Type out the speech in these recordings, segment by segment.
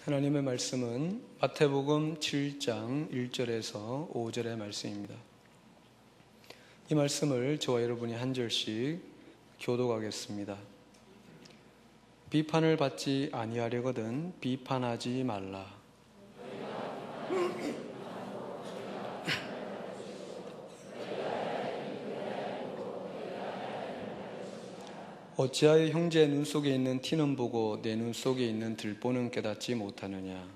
하나님의 말씀은 마태복음 7장 1절에서 5절의 말씀입니다. 이 말씀을 저와 여러분이 한 절씩 교독하겠습니다. 비판을 받지 아니하려거든 비판하지 말라. 어찌하여 형제의 눈 속에 있는 티는 보고 내 눈 속에 있는 들보는 깨닫지 못하느냐.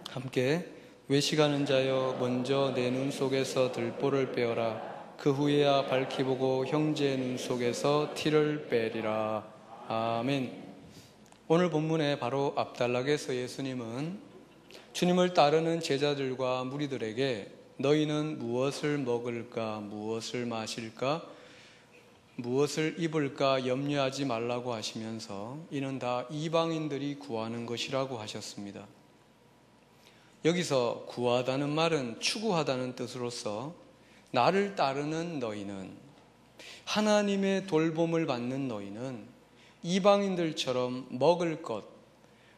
함께 외식하는 자여 먼저 내 눈 속에서 들보를 빼어라. 그 후에야 밝히 보고 형제의 눈 속에서 티를 빼리라. 아멘. 오늘 본문의 바로 앞단락에서 예수님은 주님을 따르는 제자들과 무리들에게 너희는 무엇을 먹을까, 무엇을 마실까, 무엇을 입을까 염려하지 말라고 하시면서 이는 다 이방인들이 구하는 것이라고 하셨습니다. 여기서 구하다는 말은 추구하다는 뜻으로서 나를 따르는 너희는, 하나님의 돌봄을 받는 너희는 이방인들처럼 먹을 것,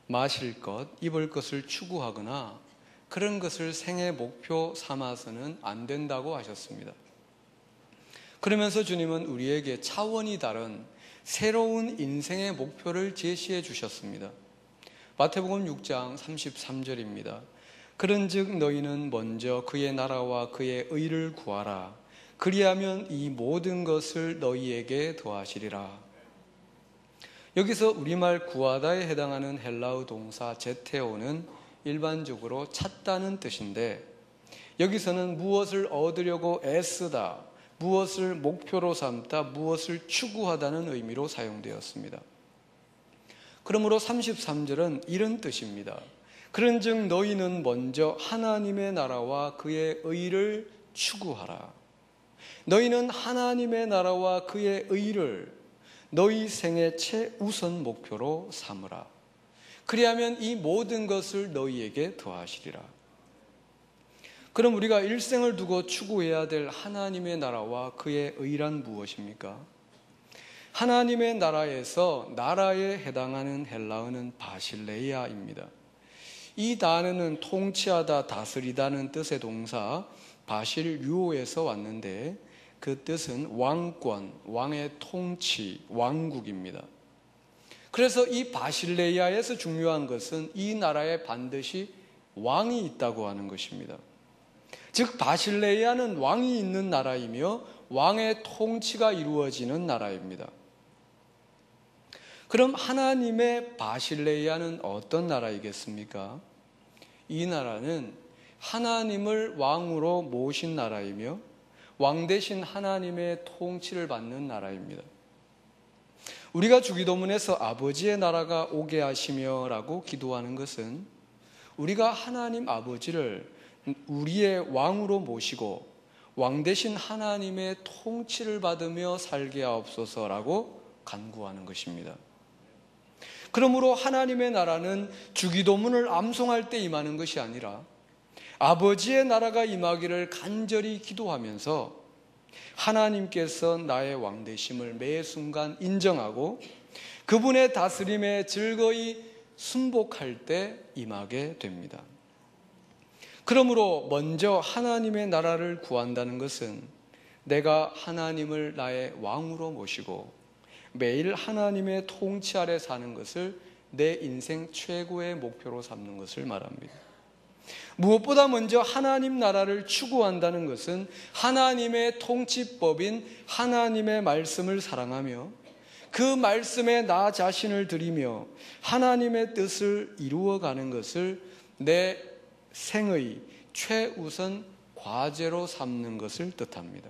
마실 것, 입을 것을 추구하거나 그런 것을 생애 목표 삼아서는 안 된다고 하셨습니다. 그러면서 주님은 우리에게 차원이 다른 새로운 인생의 목표를 제시해 주셨습니다. 마태복음 6장 33절입니다. 그런즉 너희는 먼저 그의 나라와 그의 의를 구하라. 그리하면 이 모든 것을 너희에게 더하시리라. 여기서 우리말 구하다에 해당하는 헬라어 동사 제테오는 일반적으로 찾다는 뜻인데, 여기서는 무엇을 얻으려고 애쓰다, 무엇을 목표로 삼다, 무엇을 추구하다는 의미로 사용되었습니다. 그러므로 33절은 이런 뜻입니다. 그런즉 너희는 먼저 하나님의 나라와 그의 의를 추구하라. 너희는 하나님의 나라와 그의 의를 너희 생의 최우선 목표로 삼으라. 그리하면 이 모든 것을 너희에게 더하시리라. 그럼 우리가 일생을 두고 추구해야 될 하나님의 나라와 그의 의란 무엇입니까? 하나님의 나라에서 나라에 해당하는 헬라어는 바실레이아입니다. 이 단어는 통치하다, 다스리다는 뜻의 동사 바실류오에서 왔는데 그 뜻은 왕권, 왕의 통치, 왕국입니다. 그래서 이 바실레이아에서 중요한 것은 이 나라에 반드시 왕이 있다고 하는 것입니다. 즉 바실레이아는 왕이 있는 나라이며 왕의 통치가 이루어지는 나라입니다. 그럼 하나님의 바실레이아는 어떤 나라이겠습니까? 이 나라는 하나님을 왕으로 모신 나라이며 왕 대신 하나님의 통치를 받는 나라입니다. 우리가 주기도문에서 아버지의 나라가 오게 하시며 라고 기도하는 것은 우리가 하나님 아버지를 우리의 왕으로 모시고 왕 대신 하나님의 통치를 받으며 살게 하옵소서라고 간구하는 것입니다. 그러므로 하나님의 나라는 주기도문을 암송할 때 임하는 것이 아니라 아버지의 나라가 임하기를 간절히 기도하면서 하나님께서 나의 왕 되심을 매 순간 인정하고 그분의 다스림에 즐거이 순복할 때 임하게 됩니다. 그러므로 먼저 하나님의 나라를 구한다는 것은 내가 하나님을 나의 왕으로 모시고 매일 하나님의 통치 아래 사는 것을 내 인생 최고의 목표로 삼는 것을 말합니다. 무엇보다 먼저 하나님 나라를 추구한다는 것은 하나님의 통치법인 하나님의 말씀을 사랑하며 그 말씀에 나 자신을 드리며 하나님의 뜻을 이루어가는 것을 내 생의 최우선 과제로 삼는 것을 뜻합니다.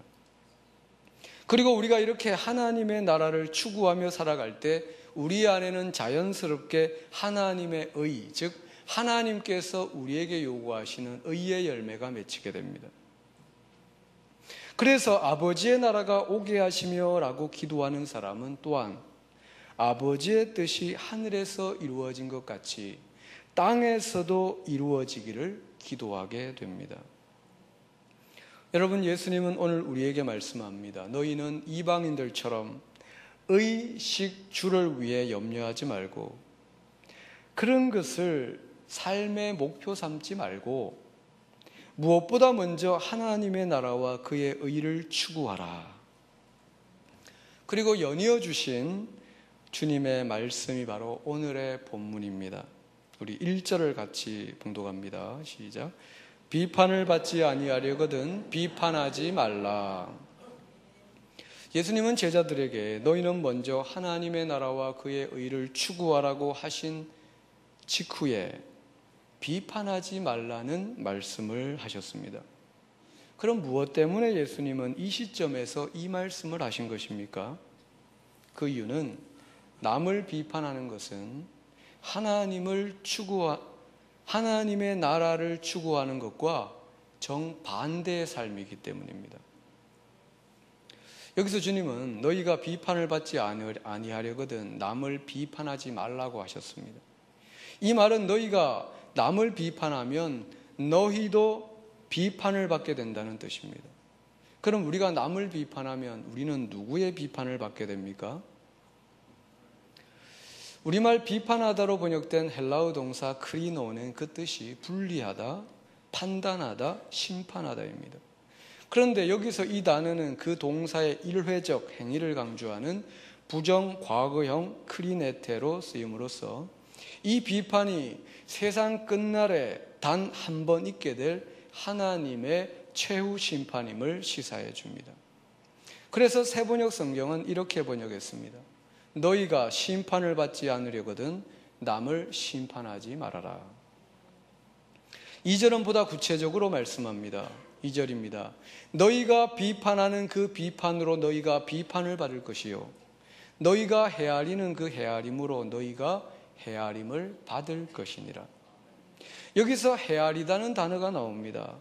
그리고 우리가 이렇게 하나님의 나라를 추구하며 살아갈 때 우리 안에는 자연스럽게 하나님의 의, 즉 하나님께서 우리에게 요구하시는 의의 열매가 맺히게 됩니다. 그래서 아버지의 나라가 오게 하시며 라고 기도하는 사람은 또한 아버지의 뜻이 하늘에서 이루어진 것 같이 땅에서도 이루어지기를 기도하게 됩니다. 여러분, 예수님은 오늘 우리에게 말씀합니다. 너희는 이방인들처럼 의식 주를 위해 염려하지 말고 그런 것을 삶의 목표 삼지 말고 무엇보다 먼저 하나님의 나라와 그의 의를 추구하라. 그리고 연이어 주신 주님의 말씀이 바로 오늘의 본문입니다. 우리 1절을 같이 봉독합니다. 시작. 비판을 받지 아니하려거든 비판하지 말라. 예수님은 제자들에게 너희는 먼저 하나님의 나라와 그의 의를 추구하라고 하신 직후에 비판하지 말라는 말씀을 하셨습니다. 그럼 무엇 때문에 예수님은 이 시점에서 이 말씀을 하신 것입니까? 그 이유는 남을 비판하는 것은 하나님의 나라를 추구하는 것과 정반대의 삶이기 때문입니다. 여기서 주님은 너희가 비판을 받지 아니하려거든 남을 비판하지 말라고 하셨습니다. 이 말은 너희가 남을 비판하면 너희도 비판을 받게 된다는 뜻입니다. 그럼 우리가 남을 비판하면 우리는 누구의 비판을 받게 됩니까? 우리말 비판하다로 번역된 헬라어 동사 크리노는 그 뜻이 분리하다, 판단하다, 심판하다입니다. 그런데 여기서 이 단어는 그 동사의 일회적 행위를 강조하는 부정 과거형 크리네테로 쓰임으로써 이 비판이 세상 끝날에 단 한 번 있게 될 하나님의 최후 심판임을 시사해 줍니다. 그래서 새번역 성경은 이렇게 번역했습니다. 너희가 심판을 받지 않으려거든 남을 심판하지 말아라. 2절은 보다 구체적으로 말씀합니다. 2절입니다. 너희가 비판하는 그 비판으로 너희가 비판을 받을 것이요 너희가 헤아리는 그 헤아림으로 너희가 헤아림을 받을 것이니라. 여기서 헤아리다는 단어가 나옵니다.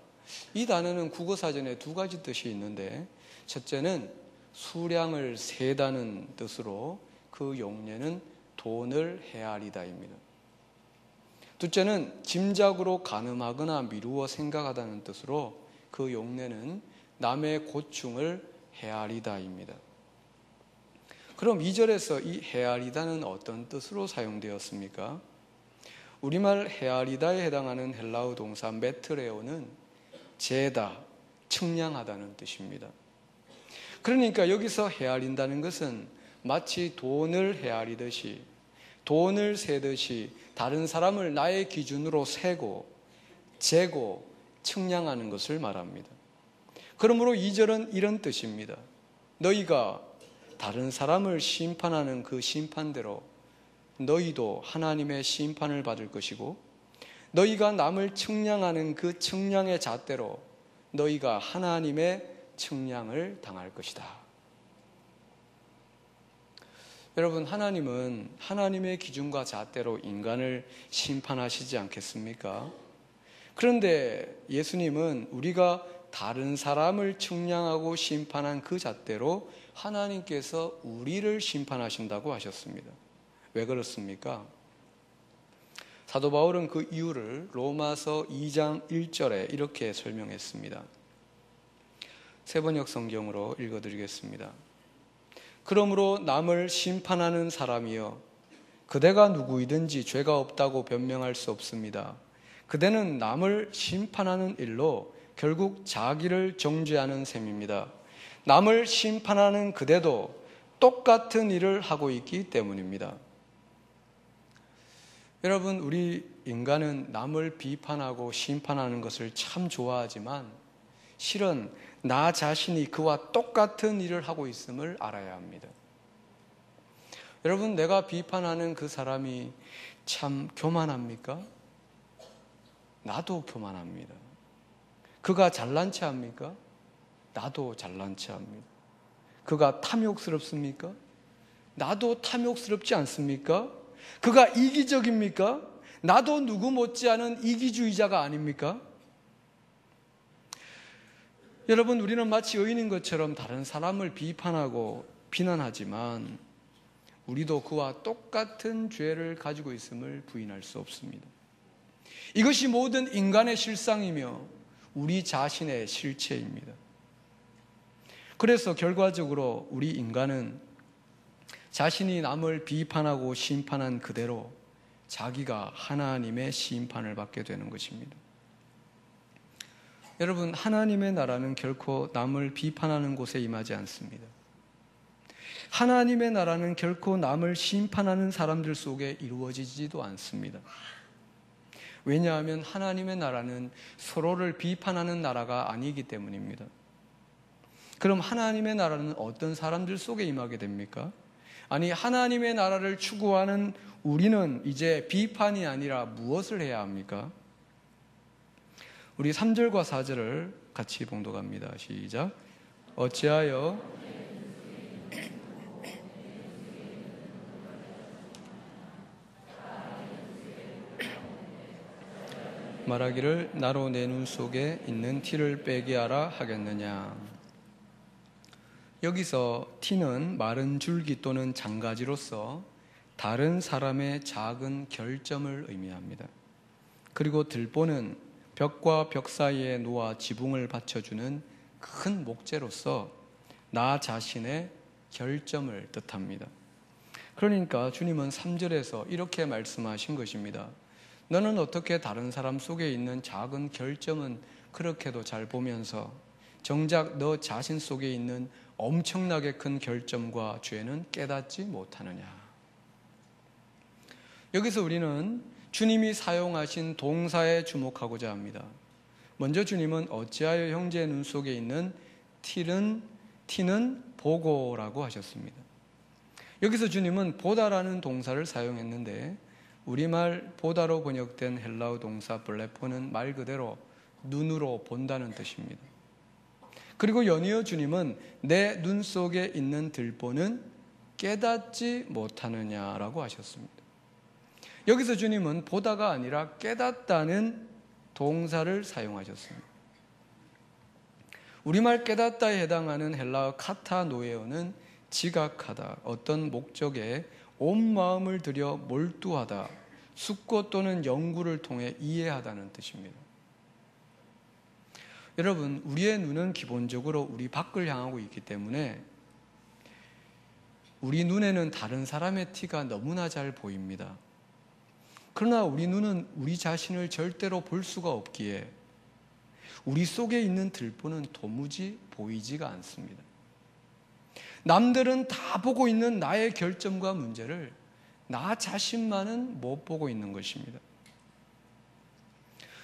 이 단어는 국어사전에 두 가지 뜻이 있는데 첫째는 수량을 세다는 뜻으로 그 용례는 돈을 헤아리다입니다. 둘째는 짐작으로 가늠하거나 미루어 생각하다는 뜻으로 그 용례는 남의 고충을 헤아리다입니다. 그럼 2절에서 이 헤아리다는 어떤 뜻으로 사용되었습니까? 우리말 헤아리다에 해당하는 헬라어 동사 메트레오는 재다, 측량하다는 뜻입니다. 그러니까 여기서 헤아린다는 것은 마치 돈을 헤아리듯이 돈을 세듯이 다른 사람을 나의 기준으로 세고 재고 측량하는 것을 말합니다. 그러므로 2절은 이런 뜻입니다. 너희가 다른 사람을 심판하는 그 심판대로 너희도 하나님의 심판을 받을 것이고 너희가 남을 측량하는 그 측량의 잣대로 너희가 하나님의 측량을 당할 것이다. 여러분, 하나님은 하나님의 기준과 잣대로 인간을 심판하시지 않겠습니까? 그런데 예수님은 우리가 다른 사람을 측량하고 심판한 그 잣대로 하나님께서 우리를 심판하신다고 하셨습니다. 왜 그렇습니까? 사도 바울은 그 이유를 로마서 2장 1절에 이렇게 설명했습니다. 새번역 성경으로 읽어드리겠습니다. 그러므로 남을 심판하는 사람이여 그대가 누구이든지 죄가 없다고 변명할 수 없습니다. 그대는 남을 심판하는 일로 결국 자기를 정죄하는 셈입니다. 남을 심판하는 그대도 똑같은 일을 하고 있기 때문입니다. 여러분, 우리 인간은 남을 비판하고 심판하는 것을 참 좋아하지만 실은 나 자신이 그와 똑같은 일을 하고 있음을 알아야 합니다. 여러분, 내가 비판하는 그 사람이 참 교만합니까? 나도 교만합니다. 그가 잘난 체 합니까? 나도 잘난 체 합니다. 그가 탐욕스럽습니까? 나도 탐욕스럽지 않습니까? 그가 이기적입니까? 나도 누구 못지않은 이기주의자가 아닙니까? 여러분, 우리는 마치 의인인 것처럼 다른 사람을 비판하고 비난하지만 우리도 그와 똑같은 죄를 가지고 있음을 부인할 수 없습니다. 이것이 모든 인간의 실상이며 우리 자신의 실체입니다. 그래서 결과적으로 우리 인간은 자신이 남을 비판하고 심판한 그대로 자기가 하나님의 심판을 받게 되는 것입니다. 여러분, 하나님의 나라는 결코 남을 비판하는 곳에 임하지 않습니다. 하나님의 나라는 결코 남을 심판하는 사람들 속에 이루어지지도 않습니다. 왜냐하면 하나님의 나라는 서로를 비판하는 나라가 아니기 때문입니다. 그럼 하나님의 나라는 어떤 사람들 속에 임하게 됩니까? 아니, 하나님의 나라를 추구하는 우리는 이제 비판이 아니라 무엇을 해야 합니까? 우리 3절과 4절을 같이 봉독합니다. 시작. 어찌하여 말하기를 나로 내 눈 속에 있는 티를 빼게 하라 하겠느냐. 여기서 티는 마른 줄기 또는 장가지로서 다른 사람의 작은 결점을 의미합니다. 그리고 들보는 벽과 벽 사이에 놓아 지붕을 받쳐주는 큰 목재로서 나 자신의 결점을 뜻합니다. 그러니까 주님은 3절에서 이렇게 말씀하신 것입니다. 너는 어떻게 다른 사람 속에 있는 작은 결점은 그렇게도 잘 보면서 정작 너 자신 속에 있는 엄청나게 큰 결점과 죄는 깨닫지 못하느냐. 여기서 우리는 주님이 사용하신 동사에 주목하고자 합니다. 먼저 주님은 어찌하여 형제의 눈 속에 있는 티는 보고라고 하셨습니다. 여기서 주님은 보다라는 동사를 사용했는데 우리말 보다로 번역된 헬라어 동사 블레포는 말 그대로 눈으로 본다는 뜻입니다. 그리고 연이어 주님은 내 눈 속에 있는 들보는 깨닫지 못하느냐라고 하셨습니다. 여기서 주님은 보다가 아니라 깨닫다는 동사를 사용하셨습니다. 우리말 깨닫다에 해당하는 헬라어 카타노에어는 지각하다, 어떤 목적에 온 마음을 들여 몰두하다, 숙고 또는 연구를 통해 이해하다는 뜻입니다. 여러분, 우리의 눈은 기본적으로 우리 밖을 향하고 있기 때문에 우리 눈에는 다른 사람의 티가 너무나 잘 보입니다. 그러나 우리 눈은 우리 자신을 절대로 볼 수가 없기에 우리 속에 있는 들보는 도무지 보이지가 않습니다. 남들은 다 보고 있는 나의 결점과 문제를 나 자신만은 못 보고 있는 것입니다.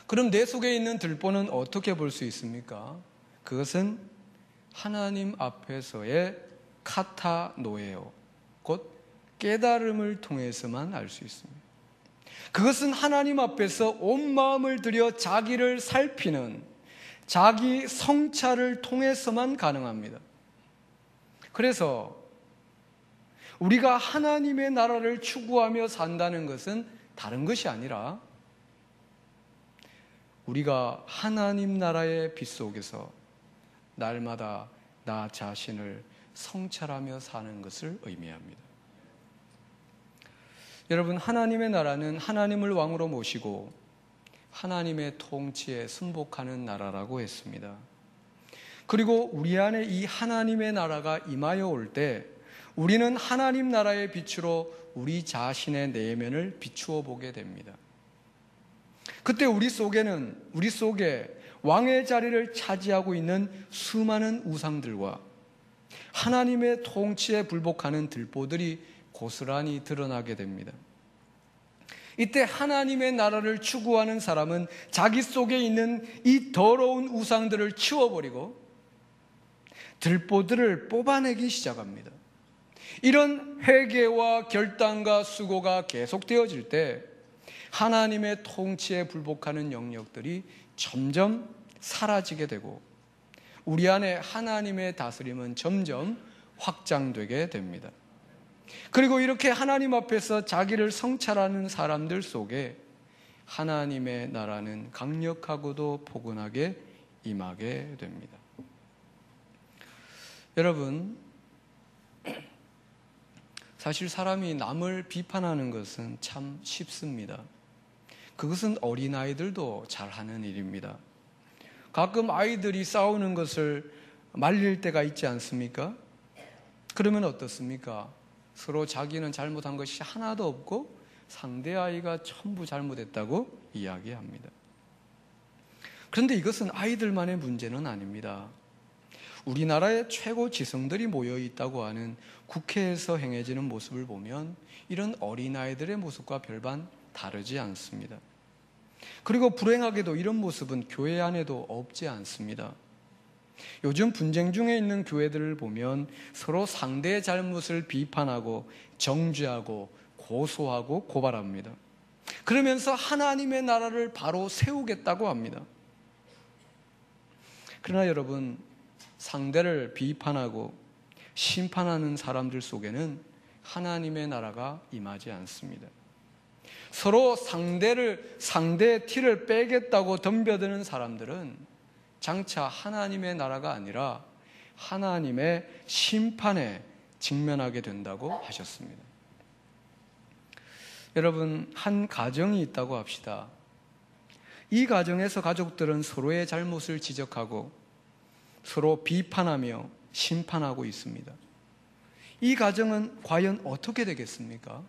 그럼 내 속에 있는 들보는 어떻게 볼 수 있습니까? 그것은 하나님 앞에서의 카타노예요. 곧 깨달음을 통해서만 알 수 있습니다. 그것은 하나님 앞에서 온 마음을 들여 자기를 살피는 자기 성찰을 통해서만 가능합니다. 그래서 우리가 하나님의 나라를 추구하며 산다는 것은 다른 것이 아니라 우리가 하나님 나라의 빛 속에서 날마다 나 자신을 성찰하며 사는 것을 의미합니다. 여러분, 하나님의 나라는 하나님을 왕으로 모시고 하나님의 통치에 순복하는 나라라고 했습니다. 그리고 우리 안에 이 하나님의 나라가 임하여 올 때 우리는 하나님 나라의 빛으로 우리 자신의 내면을 비추어 보게 됩니다. 그때 우리 속에 왕의 자리를 차지하고 있는 수많은 우상들과 하나님의 통치에 불복하는 들보들이 고스란히 드러나게 됩니다. 이때 하나님의 나라를 추구하는 사람은 자기 속에 있는 이 더러운 우상들을 치워버리고 들보들을 뽑아내기 시작합니다. 이런 회개와 결단과 수고가 계속되어질 때 하나님의 통치에 불복하는 영역들이 점점 사라지게 되고 우리 안에 하나님의 다스림은 점점 확장되게 됩니다. 그리고 이렇게 하나님 앞에서 자기를 성찰하는 사람들 속에 하나님의 나라는 강력하고도 포근하게 임하게 됩니다. 여러분, 사실 사람이 남을 비판하는 것은 참 쉽습니다. 그것은 어린아이들도 잘하는 일입니다. 가끔 아이들이 싸우는 것을 말릴 때가 있지 않습니까? 그러면 어떻습니까? 서로 자기는 잘못한 것이 하나도 없고 상대 아이가 전부 잘못했다고 이야기합니다. 그런데 이것은 아이들만의 문제는 아닙니다. 우리나라의 최고 지성들이 모여 있다고 하는 국회에서 행해지는 모습을 보면 이런 어린아이들의 모습과 별반 다르지 않습니다. 그리고 불행하게도 이런 모습은 교회 안에도 없지 않습니다. 요즘 분쟁 중에 있는 교회들을 보면 서로 상대의 잘못을 비판하고 정죄하고 고소하고 고발합니다. 그러면서 하나님의 나라를 바로 세우겠다고 합니다. 그러나 여러분, 상대를 비판하고 심판하는 사람들 속에는 하나님의 나라가 임하지 않습니다. 서로 상대의 티를 빼겠다고 덤벼드는 사람들은 장차 하나님의 나라가 아니라 하나님의 심판에 직면하게 된다고 하셨습니다. 여러분, 한 가정이 있다고 합시다. 이 가정에서 가족들은 서로의 잘못을 지적하고 서로 비판하며 심판하고 있습니다. 이 가정은 과연 어떻게 되겠습니까?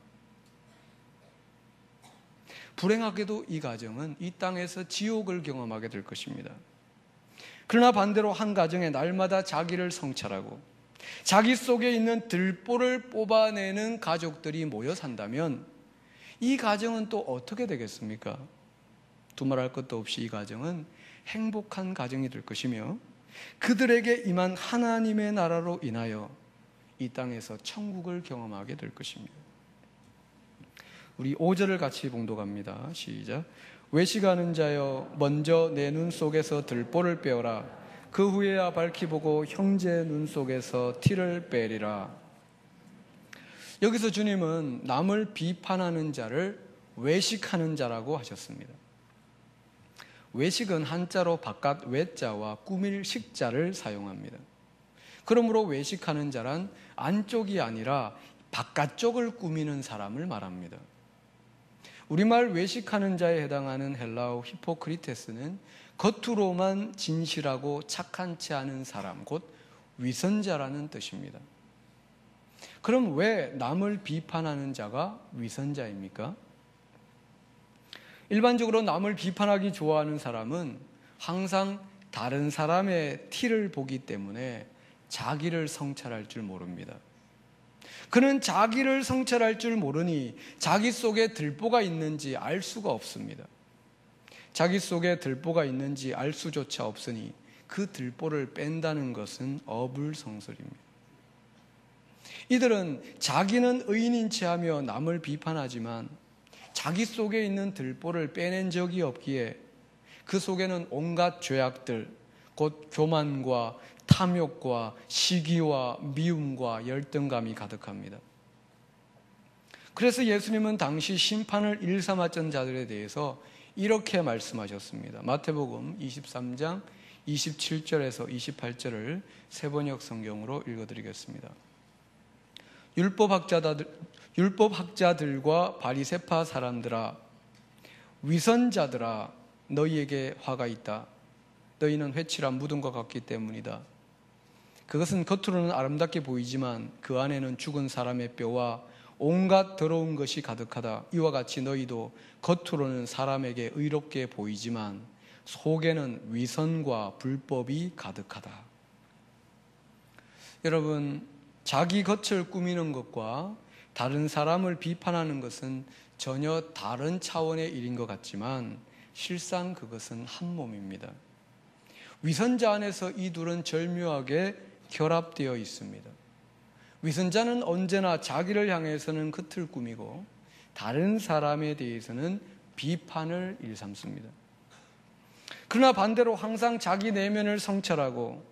불행하게도 이 가정은 이 땅에서 지옥을 경험하게 될 것입니다. 그러나 반대로 한 가정에 날마다 자기를 성찰하고 자기 속에 있는 들보를 뽑아내는 가족들이 모여 산다면 이 가정은 또 어떻게 되겠습니까? 두말할 것도 없이 이 가정은 행복한 가정이 될 것이며 그들에게 임한 하나님의 나라로 인하여 이 땅에서 천국을 경험하게 될 것입니다. 우리 5절을 같이 봉독합니다. 시작. 외식하는 자여 먼저 내 눈 속에서 들보를 빼어라. 그 후에야 밝히 보고 형제 눈 속에서 티를 빼리라. 여기서 주님은 남을 비판하는 자를 외식하는 자라고 하셨습니다. 외식은 한자로 바깥 외자와 꾸밀 식자를 사용합니다. 그러므로 외식하는 자란 안쪽이 아니라 바깥쪽을 꾸미는 사람을 말합니다. 우리말 외식하는 자에 해당하는 헬라어 히포크리테스는 겉으로만 진실하고 착한 채 하는 사람, 곧 위선자라는 뜻입니다. 그럼 왜 남을 비판하는 자가 위선자입니까? 일반적으로 남을 비판하기 좋아하는 사람은 항상 다른 사람의 티를 보기 때문에 자기를 성찰할 줄 모릅니다. 그는 자기를 성찰할 줄 모르니 자기 속에 들보가 있는지 알 수가 없습니다. 자기 속에 들보가 있는지 알 수조차 없으니 그 들보를 뺀다는 것은 어불성설입니다. 이들은 자기는 의인인 체하며 남을 비판하지만 자기 속에 있는 들보를 빼낸 적이 없기에 그 속에는 온갖 죄악들, 곧 교만과 탐욕과 시기와 미움과 열등감이 가득합니다. 그래서 예수님은 당시 심판을 일삼았던 자들에 대해서 이렇게 말씀하셨습니다. 마태복음 23장 27절에서 28절을 세번역 성경으로 읽어드리겠습니다. 율법학자들과 바리새파 사람들아, 위선자들아, 너희에게 화가 있다. 너희는 회칠한 무덤과 같기 때문이다. 그것은 겉으로는 아름답게 보이지만 그 안에는 죽은 사람의 뼈와 온갖 더러운 것이 가득하다. 이와 같이 너희도 겉으로는 사람에게 의롭게 보이지만 속에는 위선과 불법이 가득하다. 여러분, 자기 겉을 꾸미는 것과 다른 사람을 비판하는 것은 전혀 다른 차원의 일인 것 같지만 실상 그것은 한 몸입니다. 위선자 안에서 이 둘은 절묘하게 결합되어 있습니다. 위선자는 언제나 자기를 향해서는 겉을 꾸미고 다른 사람에 대해서는 비판을 일삼습니다. 그러나 반대로 항상 자기 내면을 성찰하고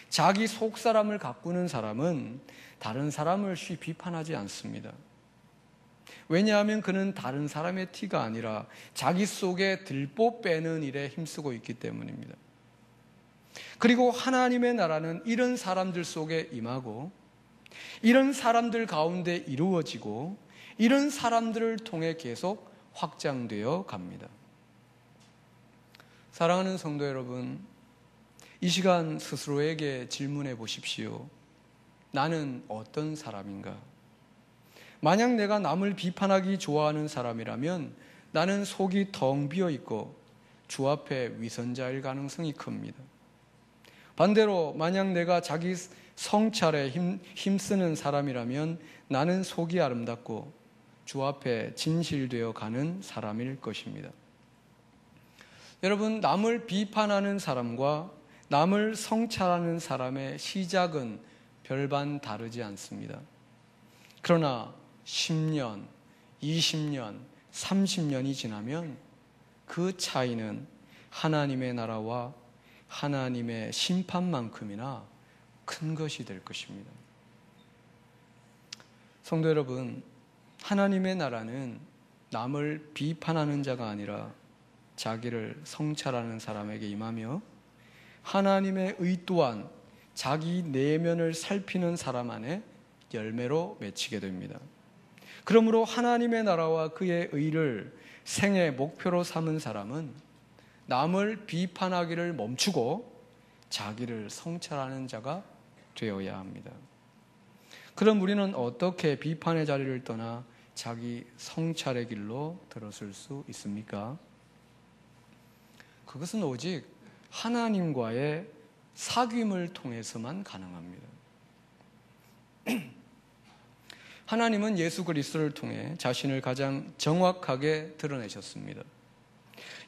자기 속사람을 가꾸는 사람은 다른 사람을 쉽게 비판하지 않습니다. 왜냐하면 그는 다른 사람의 티가 아니라 자기 속에 들보 빼는 일에 힘쓰고 있기 때문입니다. 그리고 하나님의 나라는 이런 사람들 속에 임하고 이런 사람들 가운데 이루어지고 이런 사람들을 통해 계속 확장되어 갑니다. 사랑하는 성도 여러분, 이 시간 스스로에게 질문해 보십시오. 나는 어떤 사람인가? 만약 내가 남을 비판하기 좋아하는 사람이라면 나는 속이 텅 비어 있고 주 앞에 위선자일 가능성이 큽니다. 반대로 만약 내가 자기 성찰에 힘쓰는 사람이라면 나는 속이 아름답고 주 앞에 진실되어 가는 사람일 것입니다. 여러분, 남을 비판하는 사람과 남을 성찰하는 사람의 시작은 별반 다르지 않습니다. 그러나 10년, 20년, 30년이 지나면 그 차이는 하나님의 나라와 하나님의 심판만큼이나 큰 것이 될 것입니다. 성도 여러분, 하나님의 나라는 남을 비판하는 자가 아니라 자기를 성찰하는 사람에게 임하며 하나님의 의 또한 자기 내면을 살피는 사람 안에 열매로 맺히게 됩니다. 그러므로 하나님의 나라와 그의 의를 생애 목표로 삼은 사람은 남을 비판하기를 멈추고 자기를 성찰하는 자가 되어야 합니다. 그럼 우리는 어떻게 비판의 자리를 떠나 자기 성찰의 길로 들어설 수 있습니까? 그것은 오직 하나님과의 사귐을 통해서만 가능합니다. 하나님은 예수 그리스도를 통해 자신을 가장 정확하게 드러내셨습니다.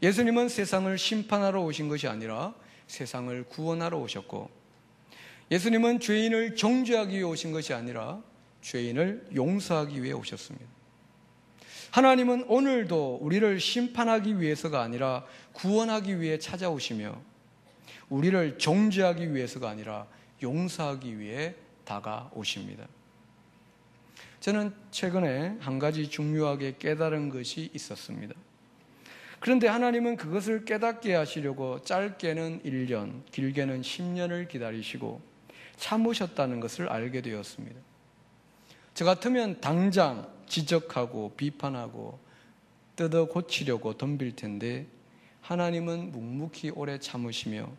예수님은 세상을 심판하러 오신 것이 아니라 세상을 구원하러 오셨고, 예수님은 죄인을 정죄하기 위해 오신 것이 아니라 죄인을 용서하기 위해 오셨습니다. 하나님은 오늘도 우리를 심판하기 위해서가 아니라 구원하기 위해 찾아오시며, 우리를 정죄하기 위해서가 아니라 용서하기 위해 다가오십니다. 저는 최근에 한 가지 중요하게 깨달은 것이 있었습니다. 그런데 하나님은 그것을 깨닫게 하시려고 짧게는 1년, 길게는 10년을 기다리시고 참으셨다는 것을 알게 되었습니다. 저 같으면 당장 지적하고 비판하고 뜯어 고치려고 덤빌 텐데 하나님은 묵묵히 오래 참으시며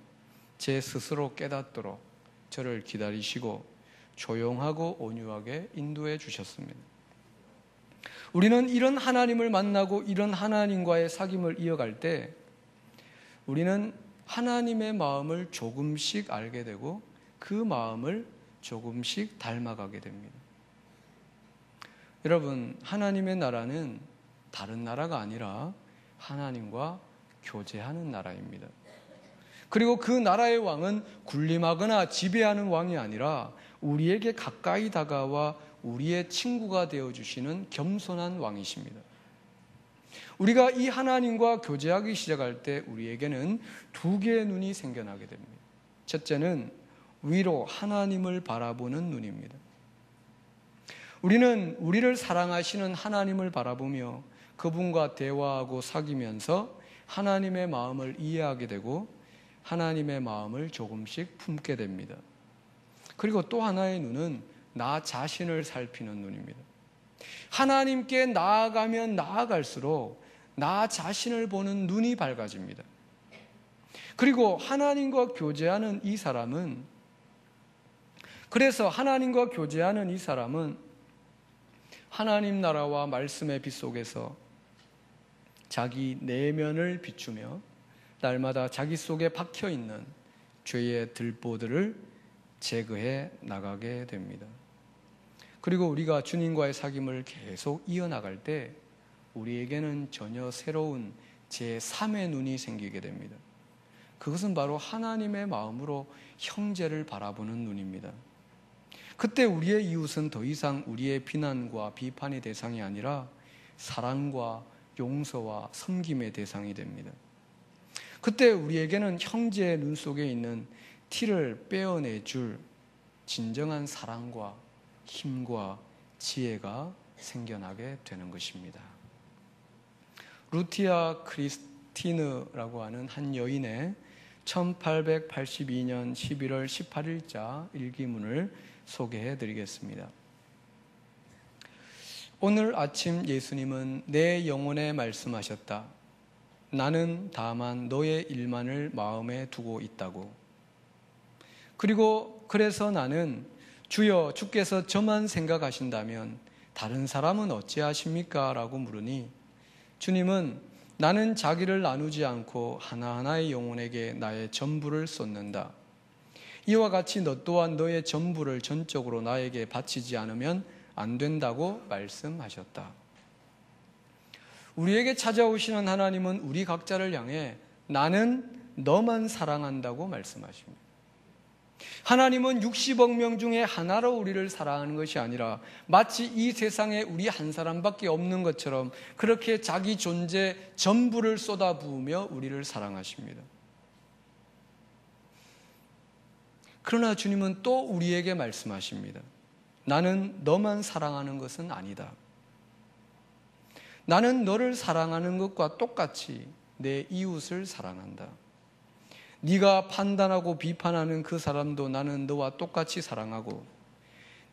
제 스스로 깨닫도록 저를 기다리시고 조용하고 온유하게 인도해 주셨습니다. 우리는 이런 하나님을 만나고 이런 하나님과의 사귐을 이어갈 때 우리는 하나님의 마음을 조금씩 알게 되고 그 마음을 조금씩 닮아가게 됩니다. 여러분, 하나님의 나라는 다른 나라가 아니라 하나님과 교제하는 나라입니다. 그리고 그 나라의 왕은 군림하거나 지배하는 왕이 아니라 우리에게 가까이 다가와 우리의 친구가 되어주시는 겸손한 왕이십니다. 우리가 이 하나님과 교제하기 시작할 때 우리에게는 두 개의 눈이 생겨나게 됩니다. 첫째는 위로 하나님을 바라보는 눈입니다. 우리는 우리를 사랑하시는 하나님을 바라보며 그분과 대화하고 사귀면서 하나님의 마음을 이해하게 되고 하나님의 마음을 조금씩 품게 됩니다. 그리고 또 하나의 눈은 나 자신을 살피는 눈입니다. 하나님께 나아가면 나아갈수록 나 자신을 보는 눈이 밝아집니다. 그리고 하나님과 교제하는 이 사람은 하나님 나라와 말씀의 빛 속에서 자기 내면을 비추며 날마다 자기 속에 박혀있는 죄의 들보들을 제거해 나가게 됩니다. 그리고 우리가 주님과의 사귐을 계속 이어나갈 때 우리에게는 전혀 새로운 제3의 눈이 생기게 됩니다. 그것은 바로 하나님의 마음으로 형제를 바라보는 눈입니다. 그때 우리의 이웃은 더 이상 우리의 비난과 비판의 대상이 아니라 사랑과 용서와 섬김의 대상이 됩니다. 그때 우리에게는 형제의 눈 속에 있는 티를 빼어내줄 진정한 사랑과 힘과 지혜가 생겨나게 되는 것입니다. 루티아 크리스티느라고 하는 한 여인의 1882년 11월 18일자 일기문을 소개해 드리겠습니다. 오늘 아침 예수님은 내 영혼에 말씀하셨다. 나는 다만 너의 일만을 마음에 두고 있다고. 그리고 그래서 나는 주여 주께서 저만 생각하신다면 다른 사람은 어찌하십니까? 라고 물으니 주님은 나는 자기를 나누지 않고 하나하나의 영혼에게 나의 전부를 쏟는다. 이와 같이 너 또한 너의 전부를 전적으로 나에게 바치지 않으면 안 된다고 말씀하셨다. 우리에게 찾아오시는 하나님은 우리 각자를 향해 나는 너만 사랑한다고 말씀하십니다. 하나님은 60억 명 중에 하나로 우리를 사랑하는 것이 아니라 마치 이 세상에 우리 한 사람밖에 없는 것처럼 그렇게 자기 존재 전부를 쏟아부으며 우리를 사랑하십니다. 그러나 주님은 또 우리에게 말씀하십니다. 나는 너만 사랑하는 것은 아니다. 나는 너를 사랑하는 것과 똑같이 내 이웃을 사랑한다. 네가 판단하고 비판하는 그 사람도 나는 너와 똑같이 사랑하고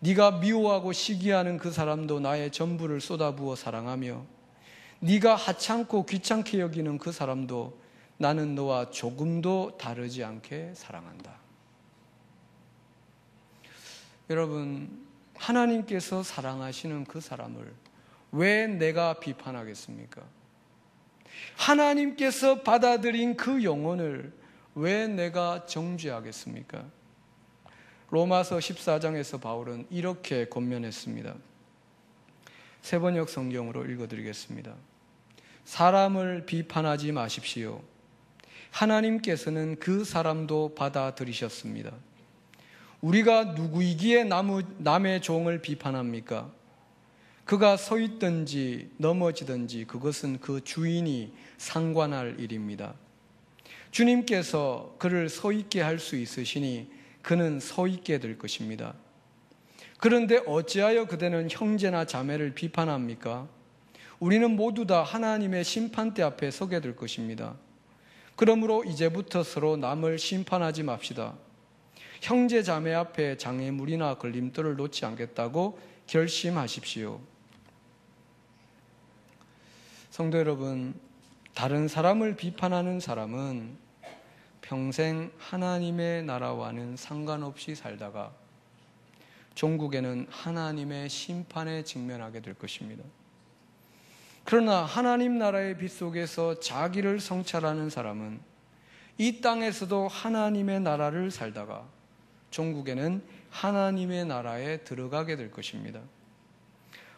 네가 미워하고 시기하는 그 사람도 나의 전부를 쏟아부어 사랑하며 네가 하찮고 귀찮게 여기는 그 사람도 나는 너와 조금도 다르지 않게 사랑한다. 여러분, 하나님께서 사랑하시는 그 사람을 왜 내가 비판하겠습니까? 하나님께서 받아들인 그 영혼을 왜 내가 정죄하겠습니까? 로마서 14장에서 바울은 이렇게 권면했습니다. 세번역 성경으로 읽어드리겠습니다. 사람을 비판하지 마십시오. 하나님께서는 그 사람도 받아들이셨습니다. 우리가 누구이기에 남의 종을 비판합니까? 그가 서 있든지 넘어지든지 그것은 그 주인이 상관할 일입니다. 주님께서 그를 서 있게 할 수 있으시니 그는 서 있게 될 것입니다. 그런데 어찌하여 그대는 형제나 자매를 비판합니까? 우리는 모두 다 하나님의 심판대 앞에 서게 될 것입니다. 그러므로 이제부터 서로 남을 심판하지 맙시다. 형제 자매 앞에 장애물이나 걸림돌을 놓지 않겠다고 결심하십시오. 성도 여러분, 다른 사람을 비판하는 사람은 평생 하나님의 나라와는 상관없이 살다가 종국에는 하나님의 심판에 직면하게 될 것입니다. 그러나 하나님 나라의 빛 속에서 자기를 성찰하는 사람은 이 땅에서도 하나님의 나라를 살다가 종국에는 하나님의 나라에 들어가게 될 것입니다.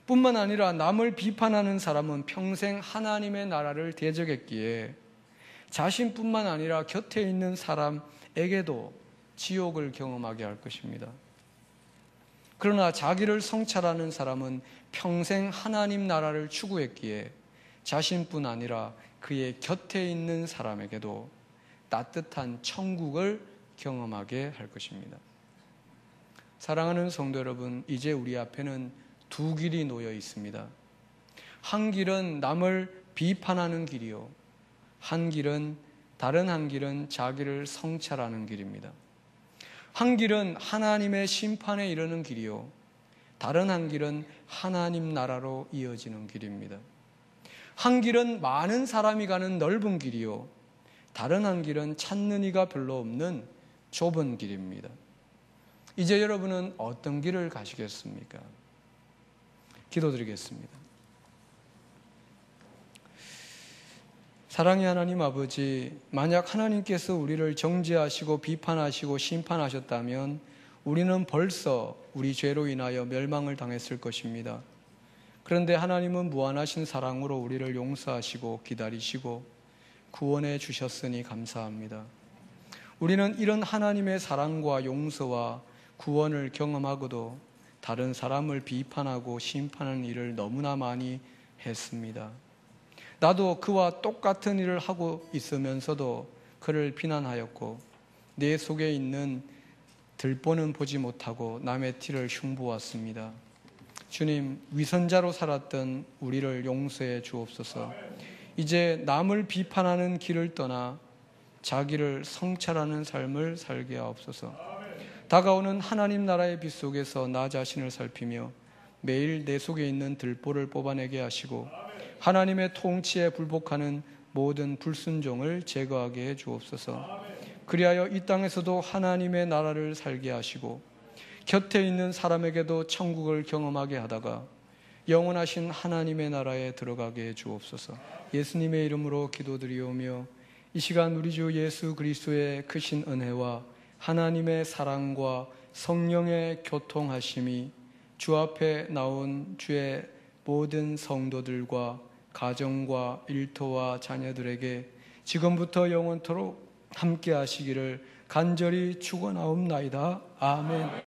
뿐만 아니라 남을 비판하는 사람은 평생 하나님의 나라를 대적했기에 자신뿐만 아니라 곁에 있는 사람에게도 지옥을 경험하게 할 것입니다. 그러나 자기를 성찰하는 사람은 평생 하나님 나라를 추구했기에 자신뿐 아니라 그의 곁에 있는 사람에게도 따뜻한 천국을 경험하게 할 것입니다. 사랑하는 성도 여러분, 이제 우리 앞에는 두 길이 놓여 있습니다. 한 길은 남을 비판하는 길이요, 다른 한 길은 자기를 성찰하는 길입니다. 한 길은 하나님의 심판에 이르는 길이요, 다른 한 길은 하나님 나라로 이어지는 길입니다. 한 길은 많은 사람이 가는 넓은 길이요, 다른 한 길은 찾는 이가 별로 없는 좁은 길입니다. 이제 여러분은 어떤 길을 가시겠습니까? 기도드리겠습니다. 사랑의 하나님 아버지, 만약 하나님께서 우리를 정죄하시고 비판하시고 심판하셨다면 우리는 벌써 우리 죄로 인하여 멸망을 당했을 것입니다. 그런데 하나님은 무한하신 사랑으로 우리를 용서하시고 기다리시고 구원해 주셨으니 감사합니다. 우리는 이런 하나님의 사랑과 용서와 구원을 경험하고도 다른 사람을 비판하고 심판하는 일을 너무나 많이 했습니다. 나도 그와 똑같은 일을 하고 있으면서도 그를 비난하였고 내 속에 있는 들보는 보지 못하고 남의 티를 흉보았습니다. 주님, 위선자로 살았던 우리를 용서해 주옵소서. 이제 남을 비판하는 길을 떠나 자기를 성찰하는 삶을 살게 하옵소서. 다가오는 하나님 나라의 빛 속에서 나 자신을 살피며 매일 내 속에 있는 들보를 뽑아내게 하시고 하나님의 통치에 불복하는 모든 불순종을 제거하게 해 주옵소서. 그리하여 이 땅에서도 하나님의 나라를 살게 하시고 곁에 있는 사람에게도 천국을 경험하게 하다가 영원하신 하나님의 나라에 들어가게 해 주옵소서. 예수님의 이름으로 기도드리오며 이 시간 우리 주 예수 그리스도의 크신 은혜와 하나님의 사랑과 성령의 교통하심이 주 앞에 나온 주의 모든 성도들과 가정과 일터와 자녀들에게 지금부터 영원토록 함께 하시기를 간절히 축원하옵나이다. 아멘.